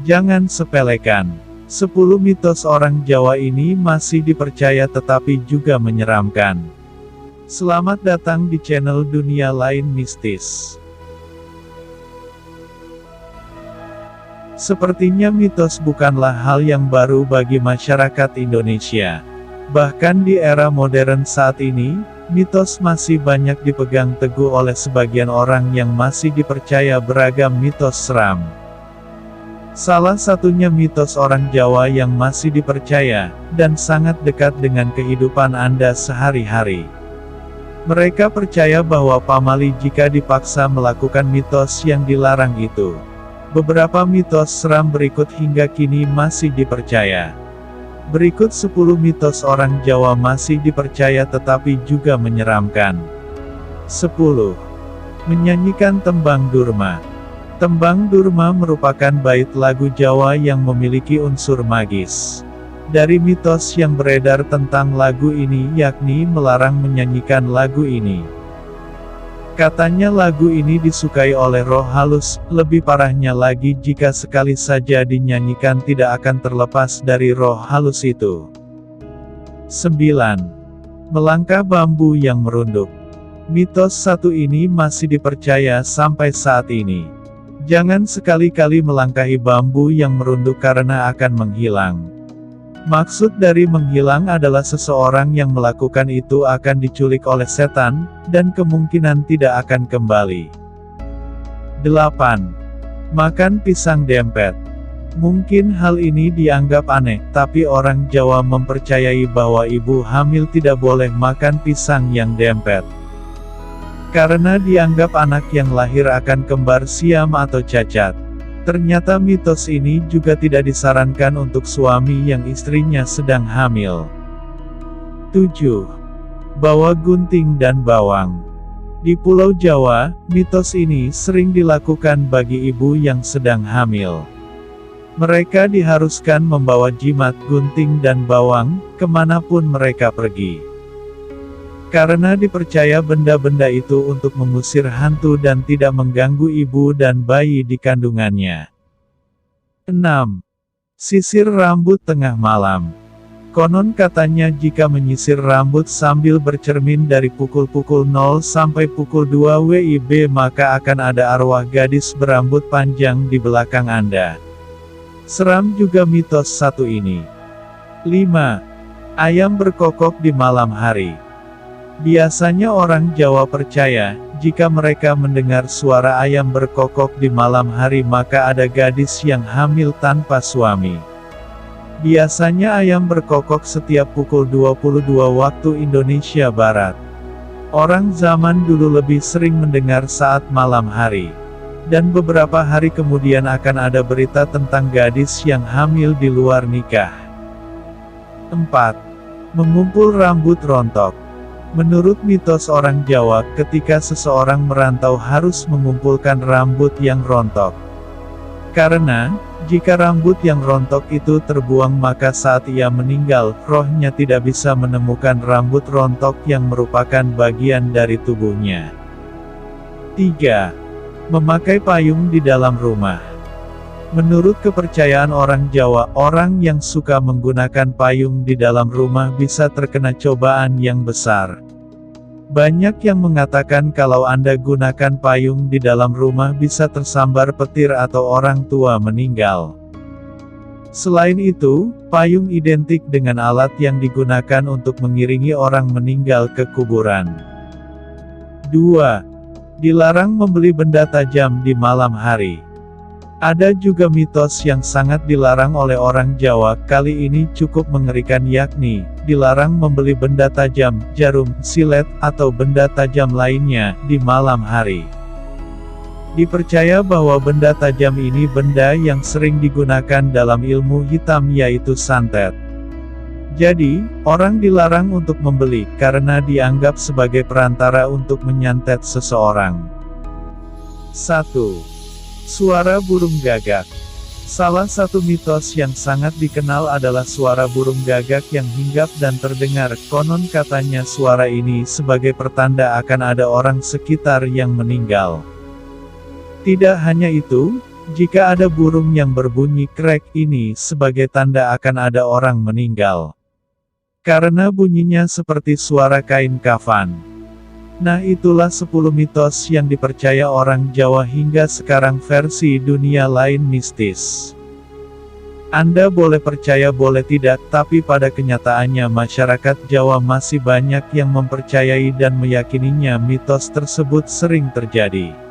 Jangan sepelekan. 10 mitos orang Jawa ini masih dipercaya tetapi juga menyeramkan. Selamat datang di channel Dunia Lain Mistis. Sepertinya mitos bukanlah hal yang baru bagi masyarakat Indonesia. Bahkan di era modern saat ini, mitos masih banyak dipegang teguh oleh sebagian orang yang masih dipercaya beragam mitos seram. Salah satunya mitos orang Jawa yang masih dipercaya, dan sangat dekat dengan kehidupan Anda sehari-hari. Mereka percaya bahwa pamali jika dipaksa melakukan mitos yang dilarang itu. Beberapa mitos seram berikut hingga kini masih dipercaya. Berikut 10 mitos orang Jawa masih dipercaya tetapi juga menyeramkan. 10. Menyanyikan tembang durma. Tembang durma merupakan bait lagu Jawa yang memiliki unsur magis. Dari mitos yang beredar tentang lagu ini yakni melarang menyanyikan lagu ini. Katanya lagu ini disukai oleh roh halus, lebih parahnya lagi jika sekali saja dinyanyikan tidak akan terlepas dari roh halus itu. 9. Melangkah bambu yang merunduk. Mitos satu ini masih dipercaya sampai saat ini. Jangan sekali-kali melangkahi bambu yang merunduk karena akan menghilang. Maksud dari menghilang adalah seseorang yang melakukan itu akan diculik oleh setan, dan kemungkinan tidak akan kembali. 8. Makan pisang dempet. Mungkin hal ini dianggap aneh, tapi orang Jawa mempercayai bahwa ibu hamil tidak boleh makan pisang yang dempet. Karena dianggap anak yang lahir akan kembar siam atau cacat. Ternyata mitos ini juga tidak disarankan untuk suami yang istrinya sedang hamil. 7. Bawa gunting dan bawang. Di Pulau Jawa, mitos ini sering dilakukan bagi ibu yang sedang hamil. Mereka diharuskan membawa jimat, gunting dan bawang, kemanapun mereka pergi. Karena dipercaya benda-benda itu untuk mengusir hantu dan tidak mengganggu ibu dan bayi di kandungannya. 6. Sisir rambut tengah malam. Konon katanya jika menyisir rambut sambil bercermin dari pukul 0 sampai pukul 2 WIB maka akan ada arwah gadis berambut panjang di belakang Anda. Seram juga mitos satu ini. 5. Ayam berkokok di malam hari. Biasanya orang Jawa percaya, jika mereka mendengar suara ayam berkokok di malam hari maka ada gadis yang hamil tanpa suami. Biasanya ayam berkokok setiap pukul 22 waktu Indonesia Barat. Orang zaman dulu lebih sering mendengar saat malam hari. Dan beberapa hari kemudian akan ada berita tentang gadis yang hamil di luar nikah. 4. Mengumpul rambut rontok. Menurut mitos orang Jawa, ketika seseorang merantau harus mengumpulkan rambut yang rontok. Karena, jika rambut yang rontok itu terbuang maka saat ia meninggal, rohnya tidak bisa menemukan rambut rontok yang merupakan bagian dari tubuhnya. 3. Memakai payung di dalam rumah. Menurut kepercayaan orang Jawa, orang yang suka menggunakan payung di dalam rumah bisa terkena cobaan yang besar. Banyak yang mengatakan kalau Anda gunakan payung di dalam rumah bisa tersambar petir atau orang tua meninggal. Selain itu, payung identik dengan alat yang digunakan untuk mengiringi orang meninggal ke kuburan. 2. Dilarang membeli benda tajam di malam hari. Ada juga mitos yang sangat dilarang oleh orang Jawa, kali ini cukup mengerikan yakni, dilarang membeli benda tajam, jarum, silet, atau benda tajam lainnya, di malam hari. Dipercaya bahwa benda tajam ini benda yang sering digunakan dalam ilmu hitam yaitu santet. Jadi, orang dilarang untuk membeli, karena dianggap sebagai perantara untuk menyantet seseorang. 1. Suara burung gagak. Salah satu mitos yang sangat dikenal adalah suara burung gagak yang hinggap dan terdengar. Konon katanya suara ini sebagai pertanda akan ada orang sekitar yang meninggal. Tidak hanya itu, Jika ada burung yang berbunyi krek ini sebagai tanda akan ada orang meninggal. Karena bunyinya seperti suara kain kafan. Nah itulah 10 mitos yang dipercaya orang Jawa hingga sekarang versi dunia lain mistis. Anda boleh percaya boleh tidak, tapi pada kenyataannya masyarakat Jawa masih banyak yang mempercayai dan meyakininya mitos tersebut sering terjadi.